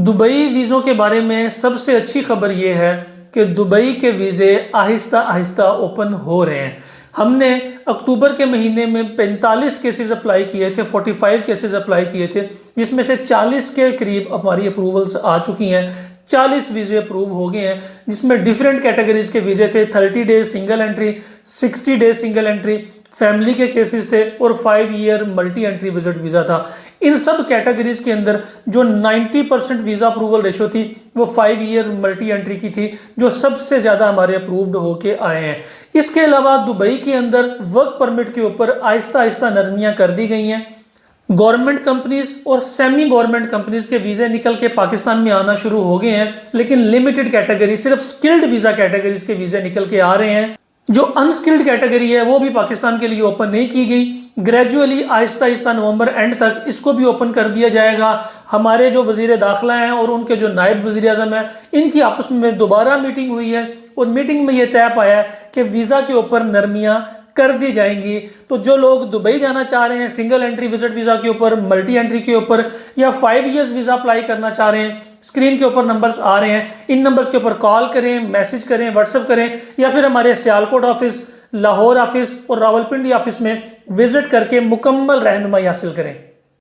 Dubai वीज़ों के बारे में सबसे अच्छी खबर ये है कि दुबई के वीज़े आहिस्ता आहिस्ता ओपन हो रहे हैं। हमने अक्टूबर के महीने में 45 केसेस अप्लाई किए थे, 45 केसेस अप्लाई किए थे, जिसमें से 40 के करीब हमारी अप्रूवल्स आ चुकी हैं। 40 वीज़े अप्रूव हो गए हैं, जिसमें डिफरेंट कैटेगरीज के वीज़े थे। 30 days single entry, 60 days single entry, family के केसेस थे और 5 year multi entry visit visa था। इन सब कैटेगरीज के अंदर जो 90% वीज़ा अप्रूवल रेशो थी वो 5 ईयर मल्टी एंट्री की थी, जो सबसे ज़्यादा हमारे अप्रूव्ड होके आए हैं। इसके अलावा दुबई के अंदर वर्क परमिट के ऊपर आहिस्ता आहिस्ता नरमियाँ कर दी गई हैं। गवर्नमेंट कंपनीज और सेमी गवर्नमेंट कंपनीज के वीज़े निकल के पाकिस्तान में आना शुरू हो गए हैं, लेकिन लिमिटेड कैटेगरी, सिर्फ स्किल्ड वीज़ा कैटेगरीज के वीज़े निकल के आ रहे हैं। जो अनस्किल्ड कैटेगरी है वो भी पाकिस्तान के लिए ओपन नहीं की गई। Gradually Aahista Aahista November and तक इसको भी ओपन कर दिया जाएगा। हमारे जो वजीर दाखिला हैं और उनके जो नायब वजीर आज़म हैं, इनकी आपस में दोबारा मीटिंग हुई है और मीटिंग में ये तय पाया है कि वीज़ा के ऊपर नरमियाँ कर दी जाएंगी। तो जो लोग दुबई जाना चाह रहे हैं सिंगल एंट्री विजिट वीज़ा के ऊपर, मल्टी एंट्री के ऊपर, या 5 ईयर्स वीज़ा अप्लाई करना चाह रहे हैं, स्क्रीन के ऊपर नंबर्स आ रहे हैं, इन नंबर्स के ऊपर कॉल करें, मैसेज करें, व्हाट्सएप करें, या फिर हमारे सियालकोट ऑफिस, लाहौर ऑफिस और रावलपिंडी ऑफिस में विजिट करके मुकम्मल रहनुमाई हासिल करें।